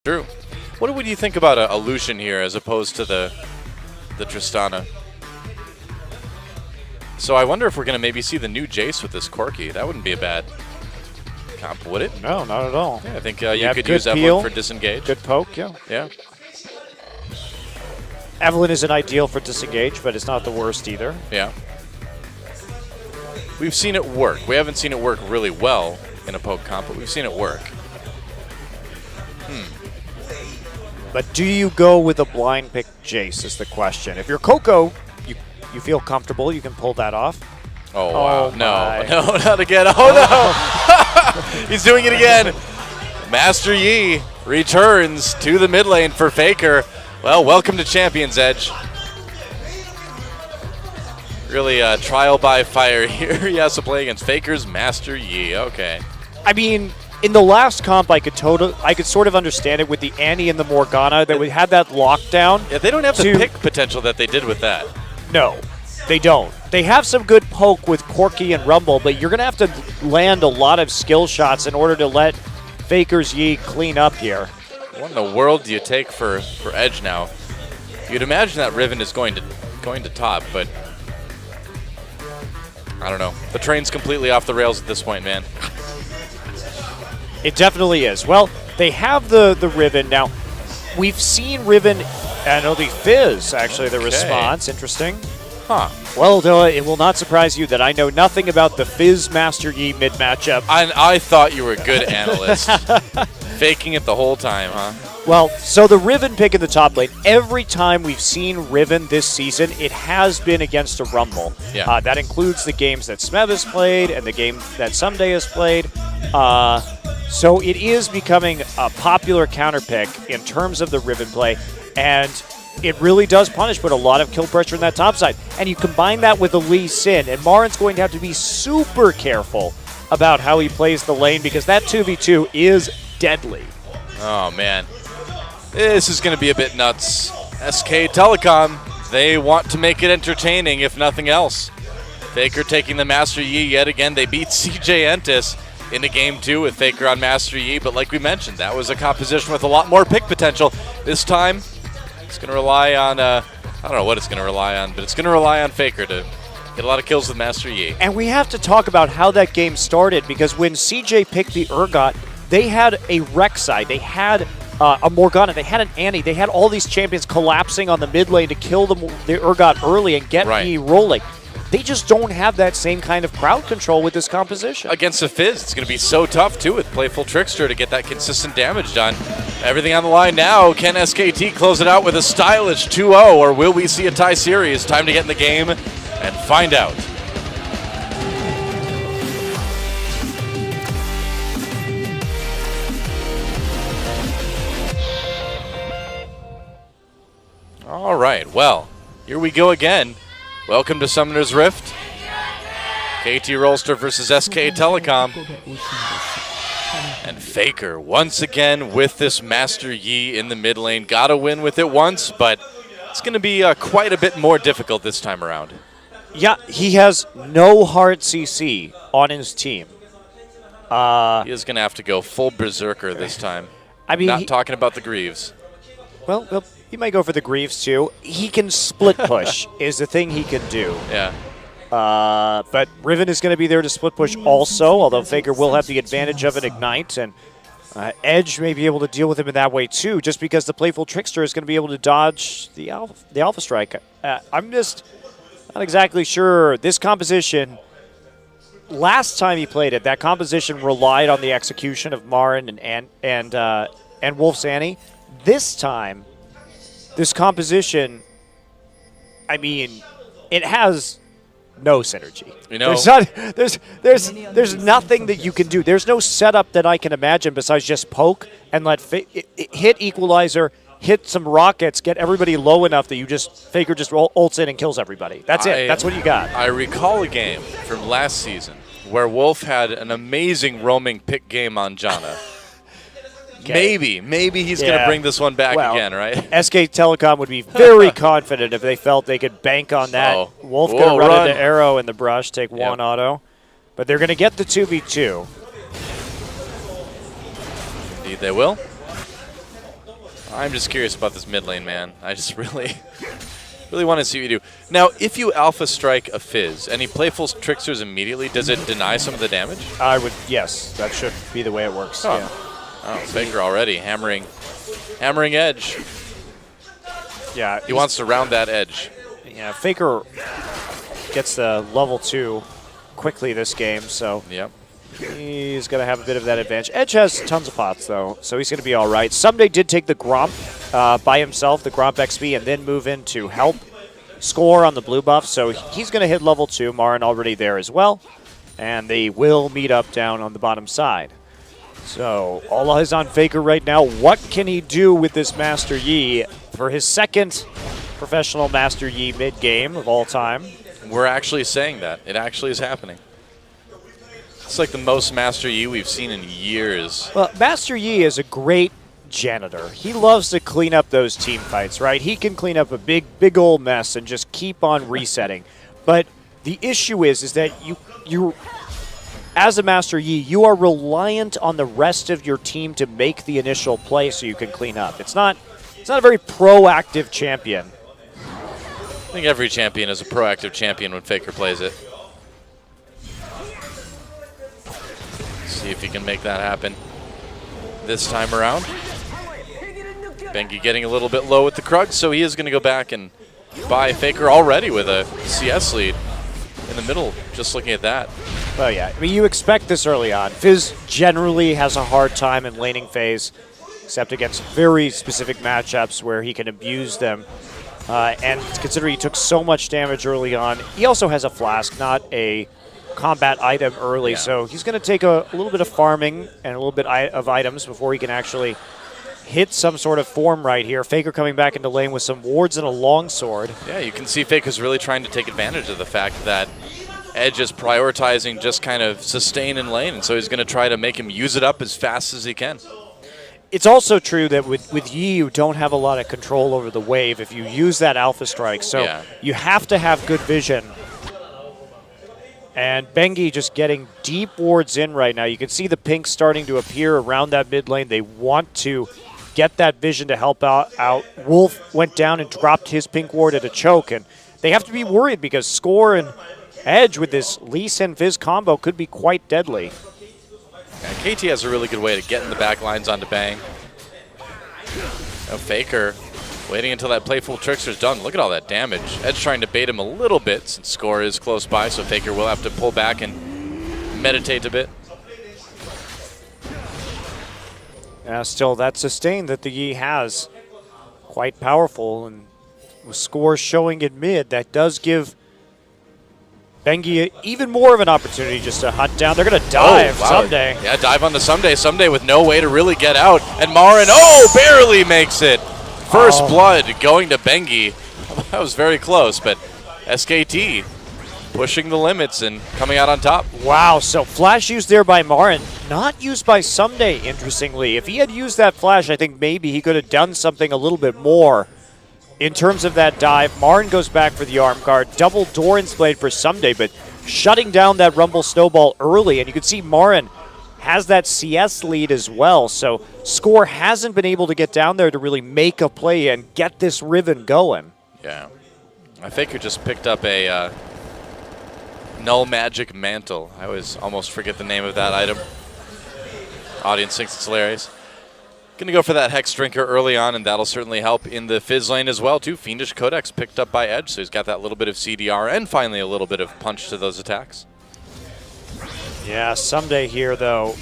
True. What would you think about a Lucian here as opposed to the Tristana? So I wonder if we're going to maybe see the new Jace with this Corki. That wouldn't be a bad comp, would it? No, not at all. Yeah, I think you could use Evelyn for disengage. Good poke, yeah. Yeah. Evelyn isn't ideal for disengage, but it's not the worst either. Yeah. We've seen it work. We haven't seen it work really well in a poke comp, but we've seen it work. But do you go with a blind pick Jace is the question. If you're Coco, you feel comfortable, you can pull that off. Oh, wow. No, no, not again. Oh, no. He's doing it again. Master Yi returns to the mid lane for Faker. Well, welcome to Champions Edge. Really trial by fire here. He has to play against Faker's Master Yi. Okay. I mean, in the last comp, I could sort of understand it with the Annie and the Morgana that we had that lockdown. Yeah, they don't have the pick potential that they did with that. No, they don't. They have some good poke with Corki and Rumble, but you're going to have to land a lot of skill shots in order to let Faker's Yi clean up here. What in the world do you take for Edge now? You'd imagine that Riven is going to top, but I don't know. The train's completely off the rails at this point, man. It definitely is. Well, they have the Riven. Now, we've seen Riven, I know the Fizz, actually, the response. Interesting. Huh. Well, it will not surprise you that I know nothing about the Fizz Master Yi mid-matchup. I thought you were a good analyst. Faking it the whole time, huh? Well, so the Riven pick in the top lane, every time we've seen Riven this season, it has been against a Rumble. Yeah. That includes the games that Smev has played and the game that Ssumday has played. So it is becoming a popular counter pick in terms of the Riven play, and it really does put a lot of kill pressure in that top side. And you combine that with the Lee Sin, and MaRin's going to have to be super careful about how he plays the lane because that 2v2 is deadly. Oh, man. This is going to be a bit nuts. SK Telecom, they want to make it entertaining, if nothing else. Faker taking the Master Yi yet again. They beat CJ Entis into Game 2 with Faker on Master Yi, but like we mentioned, that was a composition with a lot more pick potential. This time, it's going to rely on, I don't know what it's going to rely on, but it's going to rely on Faker to get a lot of kills with Master Yi. And we have to talk about how that game started, because when CJ picked the Urgot, they had a Rek'Sai, they had a Morgana, they had an Annie, they had all these champions collapsing on the mid lane to kill the Urgot early and get me rolling. They just don't have that same kind of crowd control with this composition. Against a Fizz, it's going to be so tough, too, with Playful Trickster to get that consistent damage done. Everything on the line now. Can SKT close it out with a stylish 2-0, or will we see a tie series? Time to get in the game and find out. All right, well, here we go again. Welcome to Summoner's Rift. KT Rolster versus SK Telecom. And Faker once again with this Master Yi in the mid lane. Got to win with it once, but it's going to be quite a bit more difficult this time around. Yeah, he has no hard CC on his team. He is going to have to go full berserker this time. I mean, not talking about the Greaves. Well, he might go for the Greaves too. He can split push is the thing he can do. Yeah. But Riven is going to be there to split push also, although Faker will have the advantage of an Ignite, and Edge may be able to deal with him in that way too, just because the Playful Trickster is going to be able to dodge the Alpha Strike. I'm just not exactly sure. This composition, last time he played it, that composition relied on the execution of MaRin and Wolf's Annie. This time, this composition, I mean, it has no synergy. You know, there's nothing that you can do. There's no setup that I can imagine besides just poke and let hit Equalizer, hit some rockets, get everybody low enough that Faker just ults in and kills everybody. That's it. That's what you got. I recall a game from last season where Wolf had an amazing roaming pick game on Janna. Okay. Maybe he's going to bring this one back again, right? SK Telecom would be very confident if they felt they could bank on that. Wolf going to run into Arrow in the brush, take one auto. But they're going to get the 2v2. Indeed they will. I'm just curious about this mid lane, man. I just really want to see what you do. Now, if you alpha strike a Fizz and he playful tricksters immediately, does it deny some of the damage? Yes, that should be the way it works. Oh, Yeah. oh, Faker already hammering edge. Yeah, he wants to round that edge. Yeah, Faker gets the level 2 quickly this game, so yep. He's going to have a bit of that advantage. Edge has tons of pots, though, so he's going to be all right. Ssumday did take the Gromp by himself, the Gromp XP, and then move in to help score on the blue buff, so he's going to hit level 2. MaRin already there as well, and they will meet up down on the bottom side. So all eyes on Faker right now. What can he do with this Master Yi for his second professional Master Yi mid-game of all time? We're actually saying that. It actually is happening. It's like the most Master Yi we've seen in years. Well, Master Yi is a great janitor. He loves to clean up those team fights, right? He can clean up a big old mess and just keep on resetting. But the issue is that you as a Master Yi, you are reliant on the rest of your team to make the initial play so you can clean up. It's not a very proactive champion. I think every champion is a proactive champion when Faker plays it. See if he can make that happen this time around. Bengi getting a little bit low with the Krug, so he is going to go back and buy Faker already with a CS lead in the middle, just looking at that. Well, yeah, I mean, you expect this early on. Fizz generally has a hard time in laning phase, except against very specific matchups where he can abuse them. And considering he took so much damage early on, he also has a flask, not a combat item early, so he's going to take a little bit of farming and a little bit of items before he can actually hit some sort of form right here. Faker coming back into lane with some wards and a longsword. Yeah, you can see Faker's really trying to take advantage of the fact that Edge is prioritizing just kind of sustain in lane, and so he's going to try to make him use it up as fast as he can. It's also true that with Yi, you don't have a lot of control over the wave if you use that alpha strike, so you have to have good vision. And Bengi just getting deep wards in right now. You can see the pink starting to appear around that mid lane. They want to get that vision to help out. Wolf went down and dropped his pink ward at a choke, and they have to be worried because Score and Edge with this Lee Sin Fizz combo could be quite deadly. Yeah, KT has a really good way to get in the back lines onto Bang. Faker waiting until that playful trickster's done. Look at all that damage. Edge trying to bait him a little bit since Score is close by, so Faker will have to pull back and meditate a bit. Still, that sustain that the Yi has, quite powerful, and with Score showing in mid, that does give Bengi even more of an opportunity just to hunt down. They're going to dive Ssumday. Yeah, dive on the Ssumday. Ssumday with no way to really get out. And MaRin, barely makes it. First blood going to Bengi. That was very close, but SKT pushing the limits and coming out on top. Wow, so flash used there by MaRin, not used by Ssumday, interestingly. If he had used that flash, I think maybe he could have done something a little bit more in terms of that dive. MaRin goes back for the arm guard. Double Doran's Blade for Ssumday, but shutting down that Rumble Snowball early. And you can see MaRin has that CS lead as well. So Score hasn't been able to get down there to really make a play and get this Riven going. Yeah. I think you just picked up a Null Magic Mantle. I always almost forget the name of that item. Audience thinks it's hilarious. Going to go for that Hex Drinker early on, and that'll certainly help in the Fizz lane as well, too. Fiendish Codex picked up by Edge, so he's got that little bit of CDR and finally a little bit of punch to those attacks. Yeah, Ssumday here, though,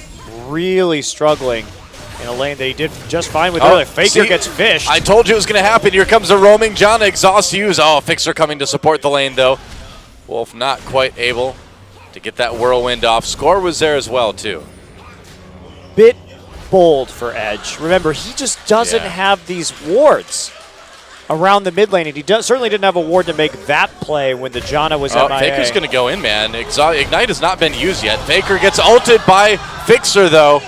really struggling in a lane that he did just fine with earlier. Faker gets fished. I told you it was going to happen. Here comes a roaming Janna. Exhaust use. Fixer coming to support the lane, though. Wolf not quite able to get that whirlwind off. Score was there as well, too. Bit bold for Edge. Remember, he just doesn't have these wards around the mid lane, and he certainly didn't have a ward to make that play when the Janna was MIA. Faker's going to go in, man. Ignite has not been used yet. Faker gets ulted by Fixer, though.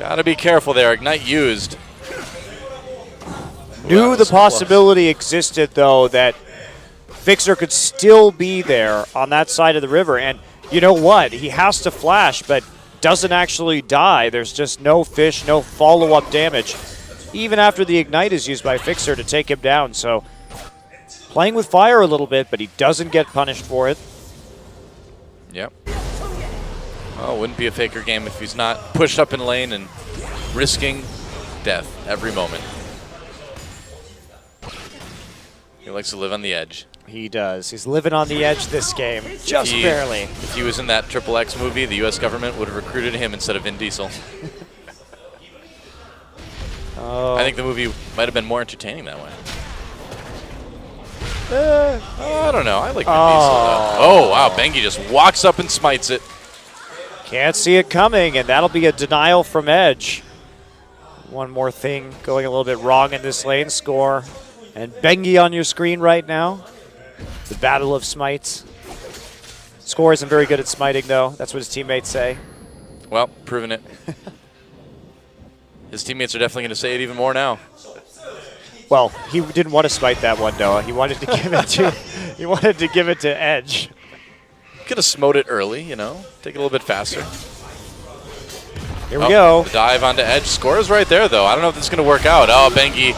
Got to be careful there. Ignite used. Knew the possibility existed, though, that Fixer could still be there on that side of the river. And you know what? He has to flash, but doesn't actually die. There's just no fish, no follow-up damage. even after the Ignite is used by Fixer to take him down. So playing with fire a little bit, but he doesn't get punished for it. Yep. Well, it wouldn't be a Faker game if he's not pushed up in lane and risking death every moment. He likes to live on the edge. He does. He's living on the edge this game, just barely. If he was in that XXX movie, the U.S. government would have recruited him instead of Vin Diesel. Oh. I think the movie might have been more entertaining that way. I don't know. I like Vin Diesel, though. Oh, wow. Bengi just walks up and smites it. Can't see it coming, and that'll be a denial from Edge. One more thing going a little bit wrong in this lane score. And Bengi on your screen right now. The battle of smites. Score isn't very good at smiting, though. That's what his teammates say. Well, proving it. His teammates are definitely going to say it even more now. Well, he didn't want to smite that one, Noah. He wanted to give it to he wanted to give it to Edge. Could have smote it early, you know, take it a little bit faster. Here we go. The dive onto Edge. Score is right there, though. I don't know if this is going to work out. Oh, Bengi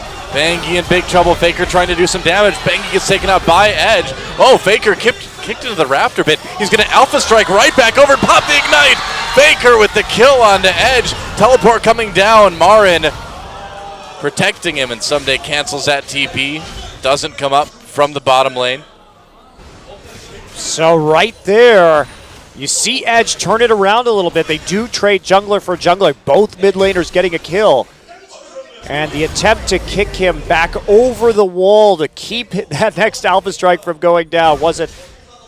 in big trouble. Faker trying to do some damage. Bengi gets taken out by Edge. Oh, Faker kicked into the raptor bit. He's going to Alpha Strike right back over and pop the Ignite. Faker with the kill onto Edge. Teleport coming down. MaRin protecting him, and Ssumday cancels that TP. Doesn't come up from the bottom lane. So right there, you see Edge turn it around a little bit. They do trade jungler for jungler. Both mid laners getting a kill. And the attempt to kick him back over the wall to keep that next Alpha Strike from going down wasn't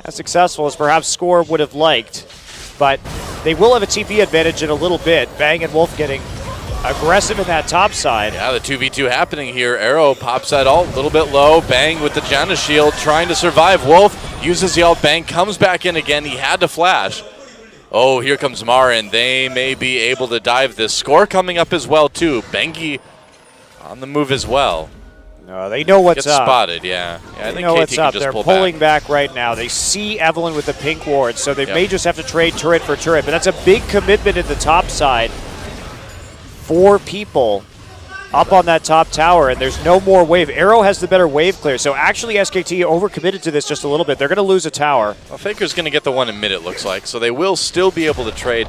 as successful as perhaps Score would have liked. But they will have a TP advantage in a little bit. Bang and Wolf getting aggressive in that top side. Yeah, the 2v2 happening here. Arrow pops that ult, a little bit low. Bang with the Janna shield, trying to survive. Wolf uses the ult. Bang comes back in again. He had to flash. Oh, here comes MaRin. They may be able to dive this. Score coming up as well, too. Bengi on the move as well. No, they know what's Gets up. Spotted, yeah. I think know KT what's can up. just They're pull pulling back right now. They see Evelyn with the pink ward, so they may just have to trade turret for turret. But that's a big commitment in the top side. 4 people up on that top tower, and there's no more wave. Arrow has the better wave clear, so actually SKT overcommitted to this just a little bit. They're going to lose a tower. Well, Faker's going to get the one in mid, it looks like, so they will still be able to trade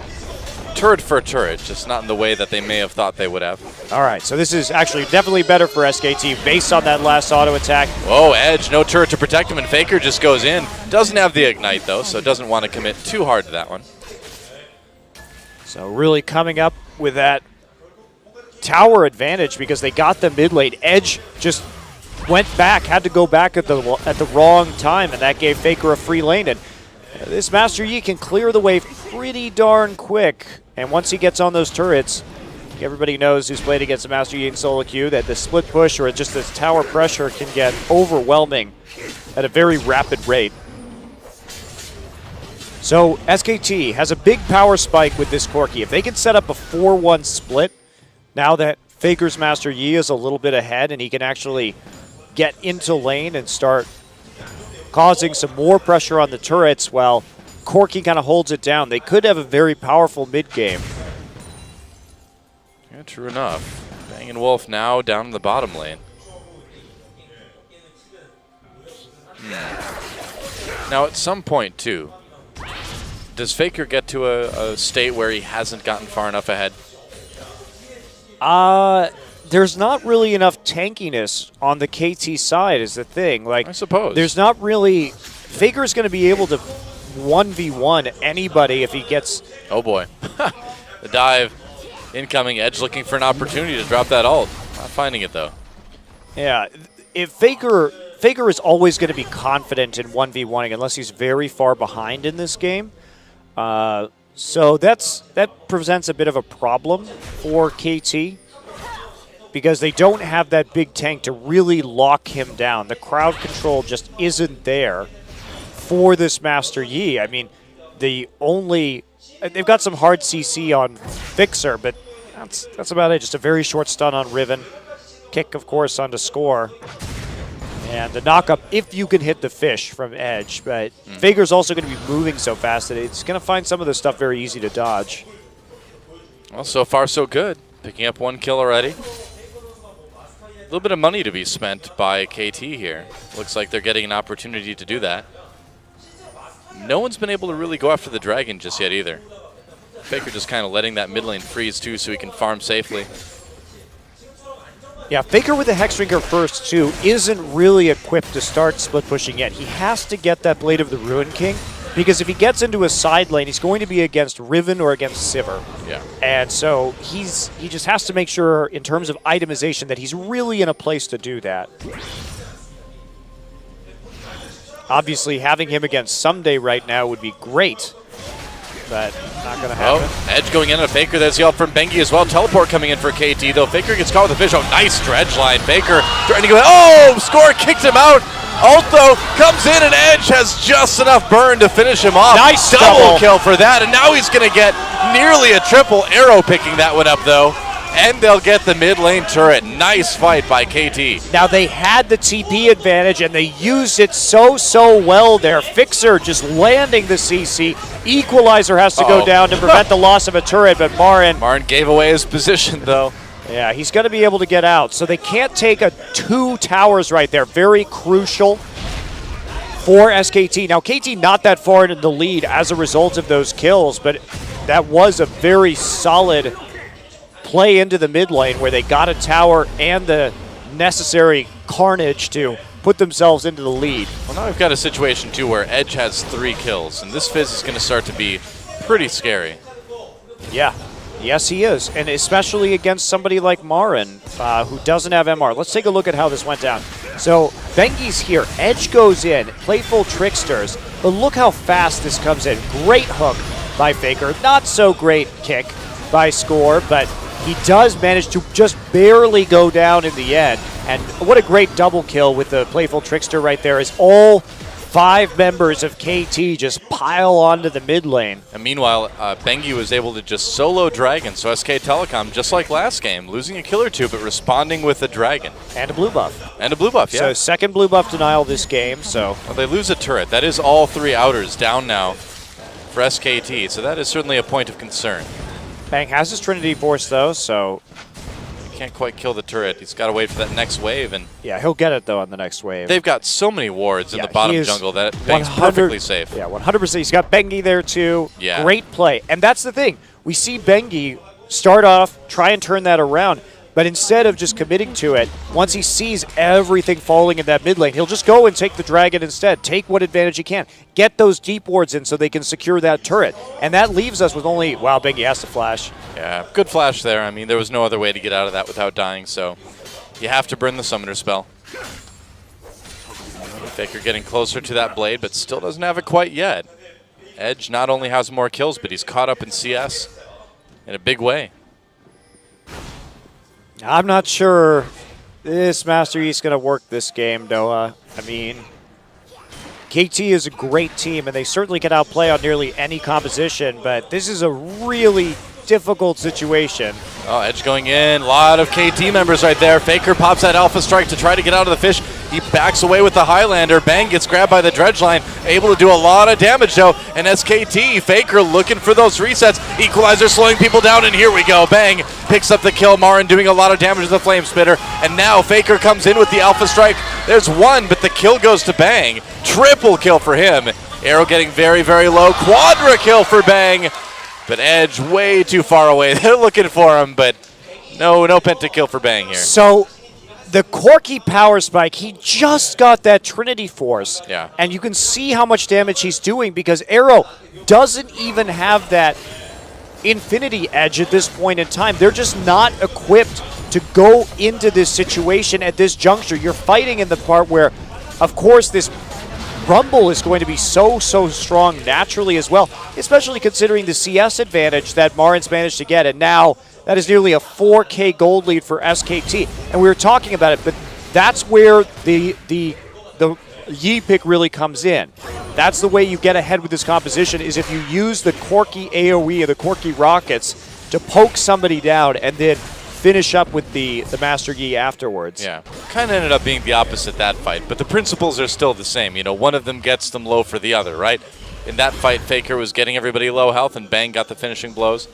turret for turret, just not in the way that they may have thought they would have. All right, so this is actually definitely better for SKT based on that last auto attack. Whoa, Edge, no turret to protect him, and Faker just goes in. Doesn't have the Ignite, though, so doesn't want to commit too hard to that one. So really coming up with that tower advantage because they got the mid lane. Edge just went back, had to go back at the wrong time, and that gave Faker a free lane. And this Master Yi can clear the wave pretty darn quick. And once he gets on those turrets, everybody knows who's played against the Master Yi in solo queue that the split push or just this tower pressure can get overwhelming at a very rapid rate. So SKT has a big power spike with this Corki. If they can set up a 4-1 split, now that Faker's Master Yi is a little bit ahead and he can actually get into lane and start causing some more pressure on the turrets while Corki kind of holds it down, they could have a very powerful mid game. Yeah, true enough. Bang and Wolf now down in the bottom lane. Now at some point too, does Faker get to a state where he hasn't gotten far enough ahead? There's not really enough tankiness on the KT side is the thing. Like, I suppose. There's not really... Faker's going to be able to 1v1 anybody if he gets... Oh boy. The dive. Incoming. Edge looking for an opportunity to drop that ult. Not finding it though. Yeah. If Faker is always going to be confident in 1v1ing unless he's very far behind in this game. So that presents a bit of a problem for KT because they don't have that big tank to really lock him down. The crowd control just isn't there for this Master Yi. I mean, they've got some hard CC on Fixer, but that's about it. Just a very short stun on Riven. Kick, of course, onto Score. And the knock-up, if you can hit the fish from Edge. But Faker's also going to be moving so fast that it's going to find some of this stuff very easy to dodge. Well, so far so good. Picking up 1 kill already. little bit of money to be spent by KT here. Looks like they're getting an opportunity to do that. No one's been able to really go after the dragon just yet either. Faker just kind of letting that mid lane freeze too so he can farm safely. Yeah, Faker with the Hexdrinker first too isn't really equipped to start split pushing yet. He has to get that Blade of the Ruin King, because if he gets into a side lane, he's going to be against Riven or against Sivir. Yeah. And so he just has to make sure in terms of itemization that he's really in a place to do that. Obviously, having him against Ssumday right now would be great, but not going to happen. Oh, Edge going in on a Faker. There's the ult from Bengi as well. Teleport coming in for KT, though. Faker gets caught with a fish. Oh, nice dredge line. Faker trying to go. Oh, Score kicked him out. Ult, though, comes in, and Edge has just enough burn to finish him off. Nice double kill for that, and now he's going to get nearly a triple. Arrow picking that one up, though. And they'll get the mid lane turret. Nice fight by KT. Now they had the TP advantage and they used it so well there. Fixer just landing the CC. Equalizer has to go down to prevent the loss of a turret, but MaRin gave away his position though. Yeah, he's going to be able to get out. So they can't take two towers right there. Very crucial for SKT. Now KT not that far into the lead as a result of those kills, but that was a very solid play into the mid lane where they got a tower and the necessary carnage to put themselves into the lead. Well, now we've got a situation too where Edge has 3 kills, and this Fizz is going to start to be pretty scary. Yeah, yes he is, and especially against somebody like MaRin, who doesn't have MR. Let's take a look at how this went down. So Bengi's here, Edge goes in, playful tricksters, but look how fast this comes in. Great hook by Faker, not so great kick by Score, but he does manage to just barely go down in the end. And what a great double kill with the playful trickster right there as all 5 members of KT just pile onto the mid lane. And meanwhile, Bengi was able to just solo Dragon, so SK Telecom, just like last game, losing a kill or two, but responding with a Dragon. And a blue buff. And a blue buff, yeah. So second blue buff denial this game, so. Well, they lose a turret. That is all 3 outers down now for SKT, so that is certainly a point of concern. Bang has his Trinity Force though, so he can't quite kill the turret. He's got to wait for that next wave, and yeah, he'll get it though on the next wave. They've got so many wards in the bottom jungle that Bang's perfectly safe. Yeah, 100%. He's got Bengi there too. Yeah. Great play, and that's the thing. We see Bengi start off, try and turn that around, but instead of just committing to it, once he sees everything falling in that mid lane, he'll just go and take the dragon instead. Take what advantage he can. Get those deep wards in so they can secure that turret. And that leaves us with only, wow, Bengi has to flash. Yeah, good flash there. I mean, there was no other way to get out of that without dying, so you have to burn the summoner spell. Faker getting closer to that blade, but still doesn't have it quite yet. Edge not only has more kills, but he's caught up in CS in a big way. I'm not sure this Master Yi's going to work this game, Noah. I mean, KT is a great team, and they certainly can outplay on nearly any composition, but this is a really difficult situation. Oh, Edge going in. A lot of KT members right there. Faker pops that Alpha Strike to try to get out of the fish. He backs away with the Highlander. Bang gets grabbed by the dredge line. Able to do a lot of damage, though. And SKT, Faker looking for those resets. Equalizer slowing people down, and here we go. Bang picks up the kill. MaRin doing a lot of damage with the Flame Spitter. And now Faker comes in with the Alpha Strike. There's one, but the kill goes to Bang. Triple kill for him. Arrow getting very, very low. Quadra kill for Bang. But Edge way too far away. They're looking for him, but no pentakill for Bang here. So the Corki power spike, he just got that Trinity Force. Yeah. And you can see how much damage he's doing because Arrow doesn't even have that Infinity Edge at this point in time. They're just not equipped to go into this situation at this juncture. You're fighting in the part where, of course, this Rumble is going to be so strong naturally as well, especially considering the CS advantage that MaRin's managed to get. And now that is nearly a 4K gold lead for SKT. And we were talking about it, but that's where the Yi pick really comes in. That's the way you get ahead with this composition, is if you use the Corki AoE or the Corki rockets to poke somebody down and then finish up with the Master Yi afterwards. Yeah, kind of ended up being the opposite that fight, but the principles are still the same. You know, one of them gets them low for the other, right? In that fight, Faker was getting everybody low health, and Bang got the finishing blows.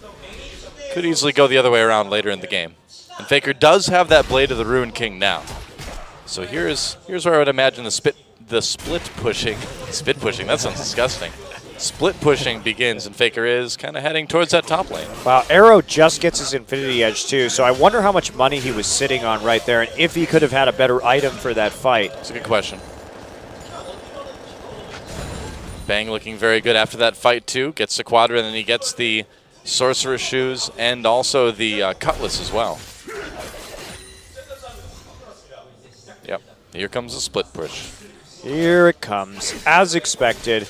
Could easily go the other way around later in the game. And Faker does have that Blade of the Ruined King now. So here's where I would imagine the split pushing. Spit pushing, that sounds disgusting. Split pushing begins, and Faker is kind of heading towards that top lane. Wow, Arrow just gets his Infinity Edge too, so I wonder how much money he was sitting on right there, and if he could have had a better item for that fight. That's a good question. Bang looking very good after that fight too. Gets the Quadra, and then he gets the Sorcerer's Shoes and also the Cutlass as well. Yep, here comes the split push. Here it comes, as expected.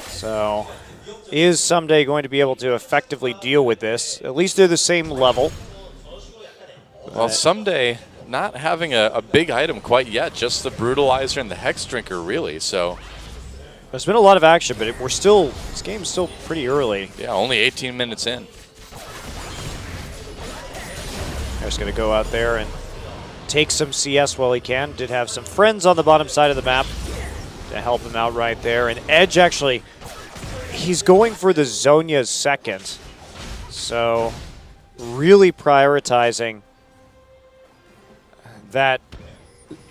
So, is Ssumday going to be able to effectively deal with this? At least they're the same level. Well, Ssumday not having a big item quite yet, just the Brutalizer and the Hex Drinker, really. So there's been a lot of action, but this game's still pretty early. Yeah, only 18 minutes in. Just going to go out there and take some CS while he can. Did have some friends on the bottom side of the map to help him out right there. And Edge actually, he's going for the Zhonya's second. So really prioritizing that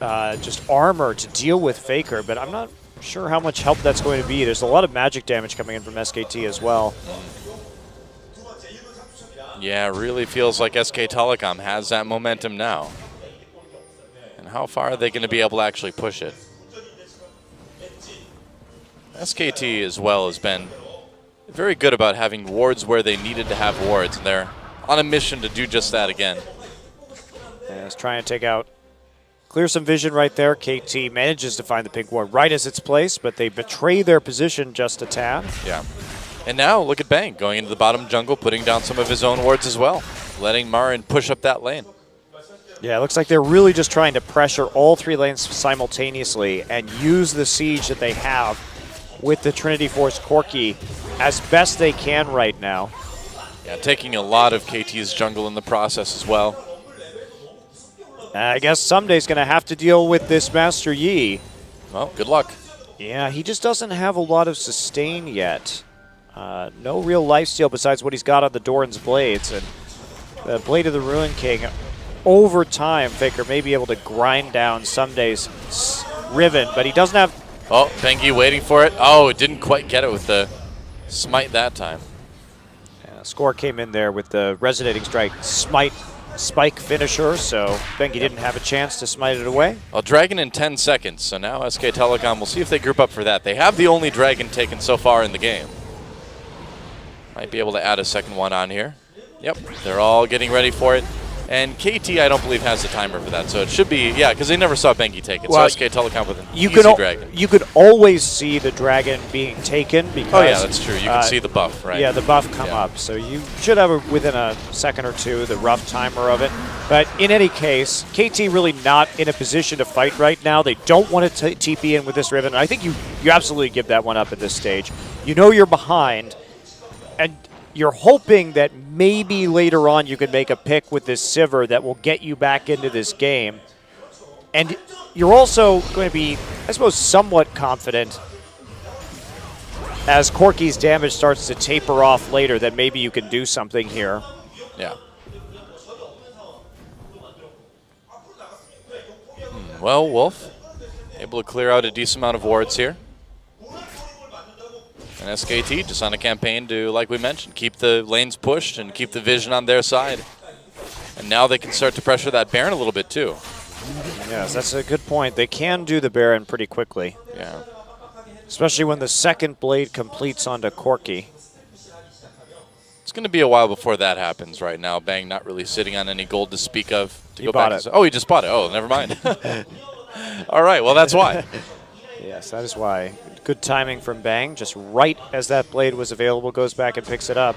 just armor to deal with Faker, but I'm not sure how much help that's going to be. There's a lot of magic damage coming in from SKT as well. Yeah, it really feels like SK Telecom has that momentum now. And how far are they going to be able to actually push it? SKT as well has been very good about having wards where they needed to have wards, and they're on a mission to do just that again. Yeah, it's trying to take out, clear some vision right there. KT manages to find the pink ward right as it's placed, but they betray their position just a tad. Yeah. And now look at Bang going into the bottom jungle, putting down some of his own wards as well, letting MaRin push up that lane. Yeah, it looks like they're really just trying to pressure all three lanes simultaneously and use the siege that they have with the Trinity Force Corki as best they can right now. Yeah, taking a lot of KT's jungle in the process as well. I guess Ssumday's going to have to deal with this Master Yi. Well, good luck. Yeah, he just doesn't have a lot of sustain yet. No real lifesteal besides what he's got on the Doran's Blades. And the Blade of the Ruined King, over time, Faker may be able to grind down Ssumday's Riven, but he doesn't have... Oh, Bengi waiting for it. Oh, it didn't quite get it with the smite that time. Yeah, Score came in there with the Resonating Strike spike finisher, so Bengi didn't have a chance to smite it away. Well, Dragon in 10 seconds, so now SK Telecom, we'll see if they group up for that. They have the only Dragon taken so far in the game. Might be able to add a second one on here. Yep, they're all getting ready for it. And KT, I don't believe, has the timer for that, so it should be, yeah, because they never saw Bengi take it, well, so SK Telecom with an easy Dragon. You could always see the Dragon being taken because... Oh yeah, that's true. You can see the buff, right? Yeah, the buff come up, so you should have within a second or two the rough timer of it. But in any case, KT really not in a position to fight right now. They don't want to TP in with this Riven. I think you absolutely give that one up at this stage. You know you're behind, and you're hoping that maybe later on you can make a pick with this Sivir that will get you back into this game. And you're also going to be, I suppose, somewhat confident as Corki's damage starts to taper off later that maybe you can do something here. Yeah. Well, Wolf, able to clear out a decent amount of wards here. And SKT just on a campaign to, like we mentioned, keep the lanes pushed and keep the vision on their side. And now they can start to pressure that Baron a little bit too. Yes, that's a good point. They can do the Baron pretty quickly. Yeah. Especially when the second blade completes onto Corki. It's going to be a while before that happens right now. Bang not really sitting on any gold to speak of. He bought it. Oh, he just bought it. Oh, never mind. All right, well, that's why. Yes, that is why. Good timing from Bang. Just right as that blade was available, goes back and picks it up.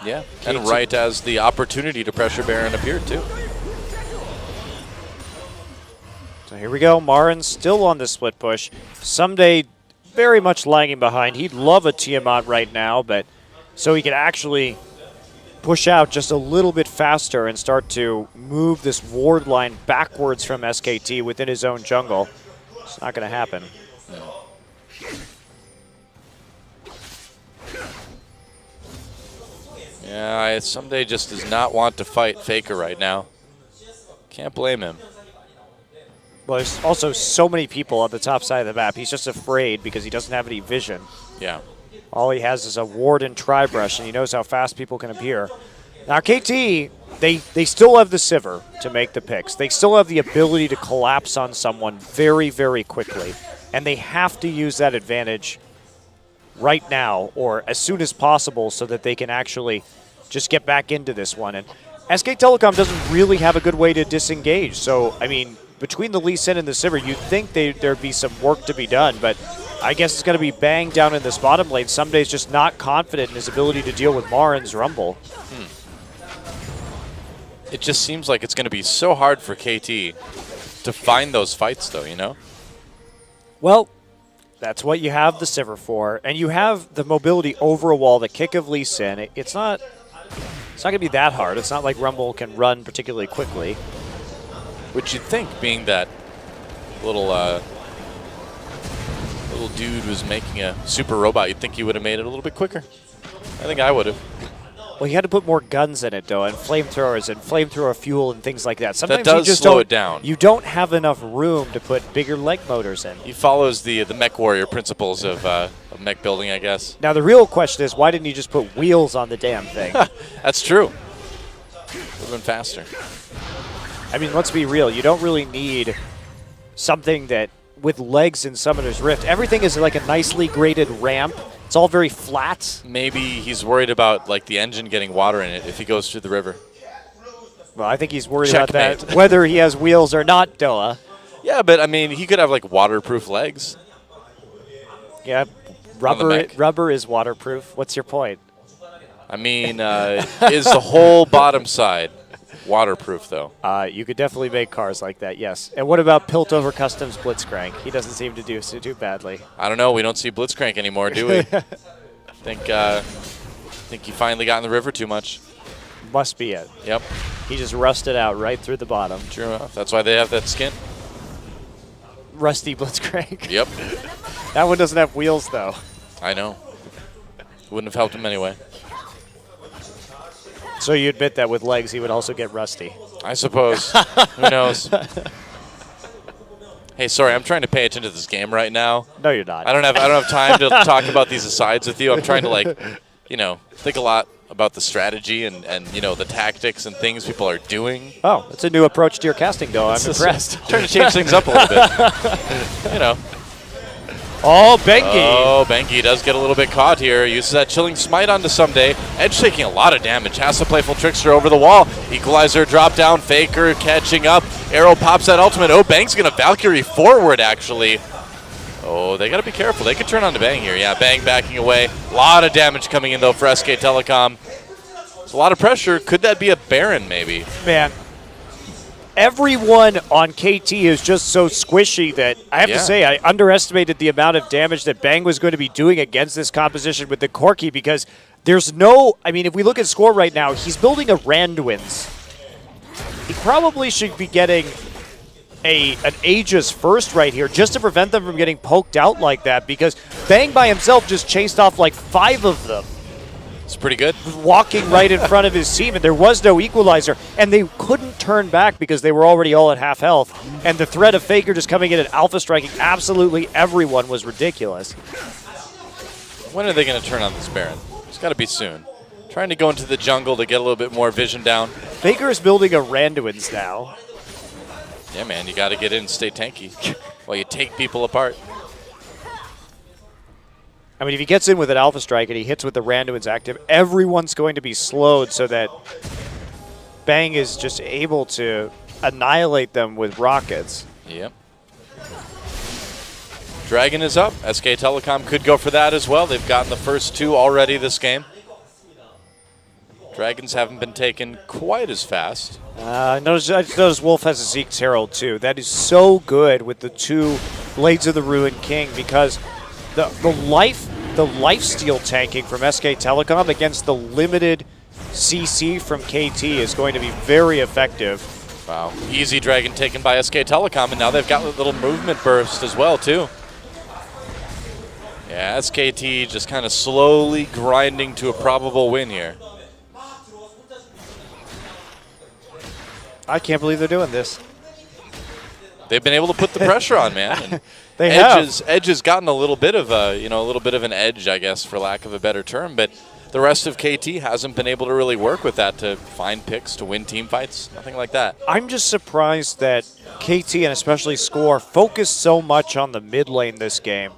Yeah, and right as the opportunity to pressure Baron appeared too. So here we go. MaRin still on the split push. Ssumday very much lagging behind. He'd love a Tiamat right now, but so he could actually push out just a little bit faster and start to move this ward line backwards from SKT within his own jungle. It's not going to happen. Yeah, Ssumday just does not want to fight Faker right now. Can't blame him. Well, there's also so many people on the top side of the map. He's just afraid because he doesn't have any vision. Yeah. All he has is a ward and tri-brush, and he knows how fast people can appear. Now, KT, they still have the Sivir to make the picks. They still have the ability to collapse on someone very, very quickly. And they have to use that advantage right now or as soon as possible so that they can actually just get back into this one. And SK Telecom doesn't really have a good way to disengage. So, I mean, between the Lee Sin and the Sivir, you'd think there'd be some work to be done, but I guess it's going to be Bang down in this bottom lane. Ssumday's just not confident in his ability to deal with MaRin's Rumble. It just seems like it's going to be so hard for KT to find those fights, though, you know? Well, that's what you have the Sivir for, and you have the mobility over a wall, the kick of Lee Sin. It's not going to be that hard. It's not like Rumble can run particularly quickly. Which you'd think, being that little dude was making a super robot, you'd think he would have made it a little bit quicker. I think I would have. Well, you had to put more guns in it, though, and flamethrowers and flamethrower fuel and things like that. Sometimes that does you just slow it down. You don't have enough room to put bigger leg motors in. He follows the mech warrior principles of mech building, I guess. Now, the real question is, why didn't you just put wheels on the damn thing? That's true. Would have been faster. I mean, let's be real. You don't really need something that with legs in Summoner's Rift. Everything is like a nicely graded ramp. It's all very flat. Maybe he's worried about like the engine getting water in it if he goes through the river. Well, I think he's worried Checkmate. about that, whether he has wheels or not, Doa. Yeah, but I mean, he could have like waterproof legs. Yeah, rubber is waterproof. What's your point? I mean, is the whole bottom side waterproof, though? You could definitely make cars like that, yes. And what about Piltover Customs Blitzcrank? He doesn't seem to do too badly. I don't know. We don't see Blitzcrank anymore, do we? I think he finally got in the river too much. Must be it. Yep. He just rusted out right through the bottom. True enough. That's why they have that skin. Rusty Blitzcrank. Yep. That one doesn't have wheels, though. I know. Wouldn't have helped him anyway. So you admit that with legs, he would also get rusty. I suppose. Who knows? Hey, sorry, I'm trying to pay attention to this game right now. No, you're not. I don't have time to talk about these asides with you. I'm trying to think a lot about the strategy and the tactics and things people are doing. Oh, that's a new approach to your casting, though. I'm impressed. Trying to change things up a little bit. Oh, Bengi. Oh, Bengi does get a little bit caught here. Uses that chilling smite onto Ssumday. Edge taking a lot of damage. Has the playful trickster over the wall. Equalizer drop down. Faker catching up. Arrow pops that ultimate. Oh, Bang's going to Valkyrie forward, actually. Oh, they got to be careful. They could turn on to Bang here. Yeah, Bang backing away. A lot of damage coming in, though, for SK Telecom. It's a lot of pressure. Could that be a Baron, maybe? Man. Everyone on KT is just so squishy that I have to say I underestimated the amount of damage that Bang was going to be doing against this composition with the Corki because there's no, I mean, if we look at score right now, he's building a Randuin's. He probably should be getting an Aegis first right here just to prevent them from getting poked out like that because Bang by himself just chased off like 5 of them. It's pretty good. Walking right in front of his team, and there was no equalizer, and they couldn't turn back because they were already all at half health. And the threat of Faker just coming in and alpha striking absolutely everyone was ridiculous. When are they going to turn on this Baron? It's got to be soon. Trying to go into the jungle to get a little bit more vision down. Faker is building a Randuin's now. Yeah, man, you got to get in and stay tanky while you take people apart. I mean, if he gets in with an Alpha Strike and he hits with the Randuin's active, everyone's going to be slowed so that Bang is just able to annihilate them with rockets. Yep. Dragon is up. SK Telecom could go for that as well. They've gotten the first 2 already this game. Dragons haven't been taken quite as fast. I noticed Wolf has a Zeke's Herald too. That is so good with the 2 Blades of the Ruined King because the lifesteal tanking from SK Telecom against the limited CC from KT is going to be very effective. Wow. Easy Dragon taken by SK Telecom, and now they've got a little movement burst as well, too. Yeah, SKT just kind of slowly grinding to a probable win here. I can't believe they're doing this. They've been able to put the pressure on, man. And They Edge has gotten a little bit of a, a little bit of an edge, I guess, for lack of a better term. But the rest of KT hasn't been able to really work with that to find picks, to win team fights, nothing like that. I'm just surprised that KT and especially Score focused so much on the mid lane this game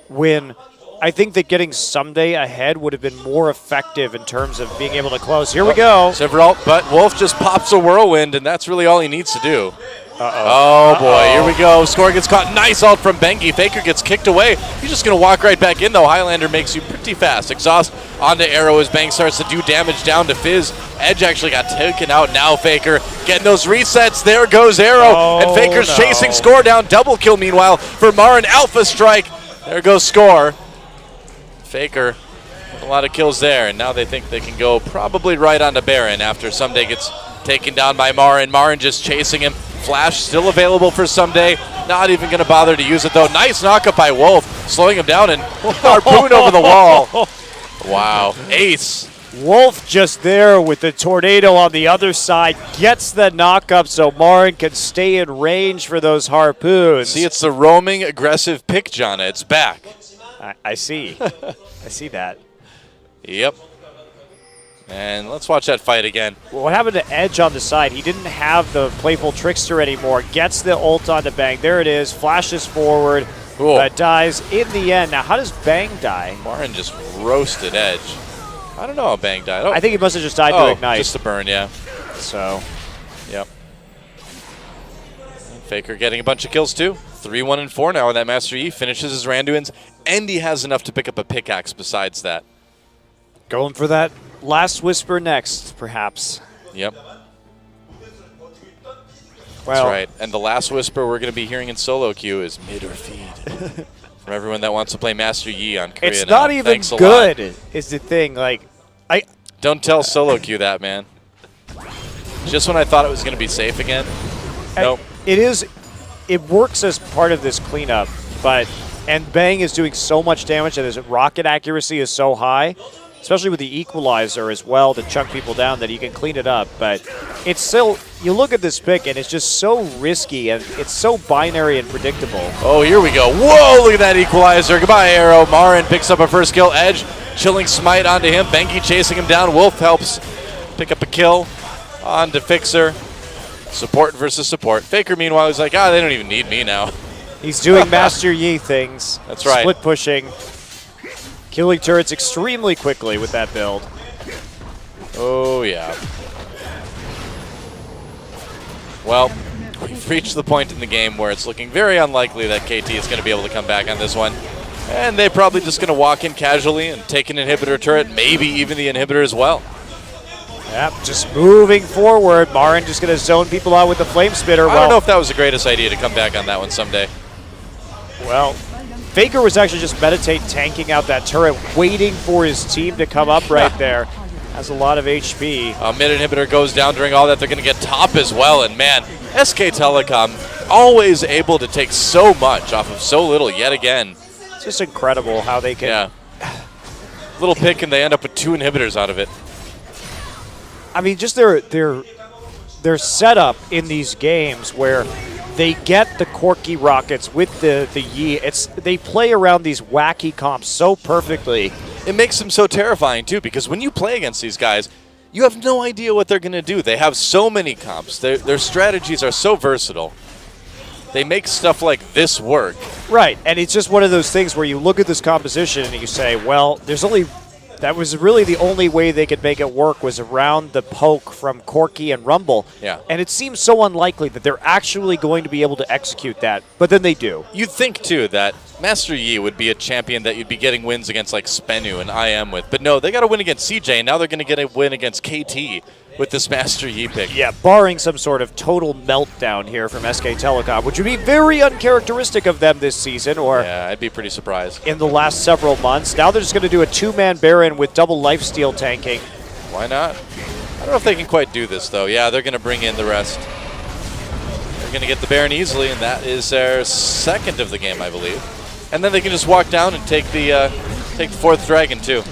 when I think that getting Ssumday ahead would have been more effective in terms of being able to close. Here we go. Sivir, but Wolf just pops a whirlwind, and that's really all he needs to do. Oh, boy, here we go. Score gets caught. Nice ult from Bengi. Faker gets kicked away. He's just going to walk right back in, though. Highlander makes you pretty fast. Exhaust onto Arrow as Bang starts to do damage down to Fizz. Edge actually got taken out. Now Faker getting those resets. There goes Arrow. And Faker's chasing Score down. Double kill, meanwhile, for MaRin. Alpha strike. There goes Score. Faker, a lot of kills there. And now they think they can go probably right onto Baron after Ssumday gets taken down by MaRin. MaRin just chasing him. Flash still available for Ssumday. Not even going to bother to use it, though. Nice knockup by Wolf, slowing him down and harpoon over the wall. Wow. Ace. Wolf just there with the tornado on the other side. Gets the knockup so MaRin can stay in range for those harpoons. See, it's the roaming aggressive pick, Janna. It's back. I see. I see that. Yep. And let's watch that fight again. Well, what happened to Edge on the side? He didn't have the playful trickster anymore. Gets the ult on the Bang. There it is. Flashes forward. Cool. Dies in the end. Now, how does Bang die? MaRin just roasted Edge. I don't know how Bang died. Oh. I think he must have just died to Ignite. Just the burn, yeah. So, yep. Faker getting a bunch of kills too. 3-1 and 4 now with that Master Yi. Finishes his Randuin's, and he has enough to pick up a pickaxe besides that. going for that last whisper next, perhaps. Yep. Well, that's right. And the last whisper we're going to be hearing in solo queue is mid or feed. For everyone that wants to play Master Yi on Korea it's now. not even Thanks a good, lot. is the thing. Like, Don't tell solo queue that, man. Just when I thought it was going to be safe again. Nope. It is. It works as part of this cleanup, and Bang is doing so much damage and his rocket accuracy is so high, especially with the equalizer as well to chunk people down, that you can clean it up. But it's still, you look at this pick and it's just so risky and it's so binary and predictable. Oh, here we go. Whoa, look at that equalizer. Goodbye, Arrow. MaRin picks up a first kill. Edge chilling smite onto him. Bengi chasing him down. Wolf helps pick up a kill onto Fixer. Support versus support. Faker, meanwhile, is like, they don't even need me now. He's doing Master Yi things. That's right. Split pushing. Killing turrets extremely quickly with that build. Oh, yeah. Well, we've reached the point in the game where it's looking very unlikely that KT is going to be able to come back on this one. And they're probably just going to walk in casually and take an inhibitor turret, maybe even the inhibitor as well. Yep, just moving forward. MaRin just going to zone people out with the flame spitter. I don't know if that was the greatest idea to come back on that one someday. Well, Faker was actually just tanking out that turret, waiting for his team to come up right there. Has a lot of HP. Mid inhibitor goes down during all that. They're going to get top as well. And man, SK Telecom always able to take so much off of so little yet again. It's just incredible how they can. Yeah. Little pick and they end up with 2 inhibitors out of it. I mean, just their setup in these games where they get the Corki rockets with the Yi. They play around these wacky comps so perfectly. It makes them so terrifying too, because when you play against these guys, you have no idea what they're going to do. They have so many comps. Their strategies are so versatile. They make stuff like this work. Right, and it's just one of those things where you look at this composition and you say, well, that was really the only way they could make it work was around the poke from Corki and Rumble. Yeah. And it seems so unlikely that they're actually going to be able to execute that, but then they do. You'd think, too, that Master Yi would be a champion that you'd be getting wins against like Spenu and IM with. But no, they got to win against CJ, and now they're going to get a win against KT with this Master Yi pick. Yeah, barring some sort of total meltdown here from SK Telecom, which would be very uncharacteristic of them this season, or yeah, I'd be pretty surprised. In the last several months. Now they're just going to do a 2-man Baron with double lifesteal tanking. Why not? I don't know if they can quite do this, though. Yeah, they're going to bring in the rest. They're going to get the Baron easily, and that is their second of the game, I believe. And then they can just walk down and take the 4th dragon, too.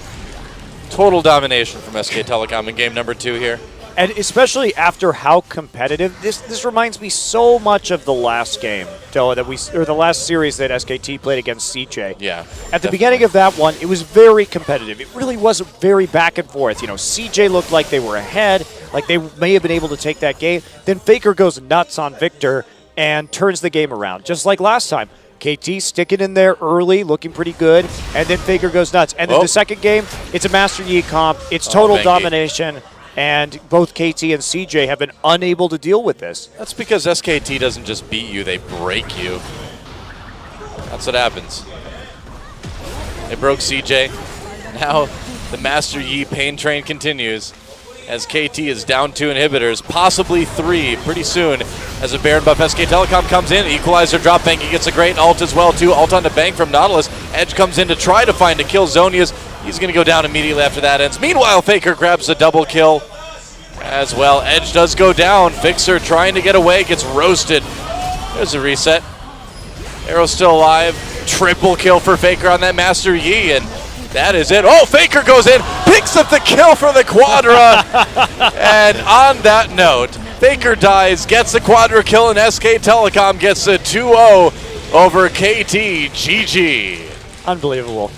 Total domination from SK Telecom in game number 2 here. And especially after how competitive, this reminds me so much of the last game, or the last series that SKT played against CJ. Yeah. At the beginning of that one, it was very competitive. It really wasn't very back and forth. You know, CJ looked like they were ahead, like they may have been able to take that game. Then Faker goes nuts on Victor and turns the game around, just like last time. KT sticking in there early, looking pretty good, and then Faker goes nuts. And then the second game, it's a Master Yi comp. It's total domination. And both KT and CJ have been unable to deal with this. That's because SKT doesn't just beat you, they break you. That's what happens. They broke CJ. Now the Master Yi pain train continues as KT is down 2 inhibitors, possibly 3 pretty soon as a Baron buff. SK Telecom comes in, equalizer drop. Bengi gets a great ult as well too. Ult on the bank from Nautilus. Edge comes in to try to find a kill. Zonia's he's going to go down immediately after that ends. Meanwhile, Faker grabs a double kill as well. Edge does go down. Fixer trying to get away, gets roasted. There's a reset. Arrow's still alive. Triple kill for Faker on that Master Yi, and that is it. Oh, Faker goes in, picks up the kill for the Quadra. And on that note, Faker dies, gets the Quadra kill, and SK Telecom gets a 2-0 over KT. GG. Unbelievable.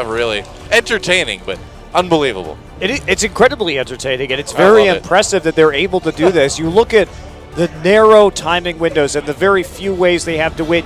Really. Entertaining, but unbelievable. It's incredibly entertaining, and it's very impressive that they're able to do this. You look at the narrow timing windows and the very few ways they have to win.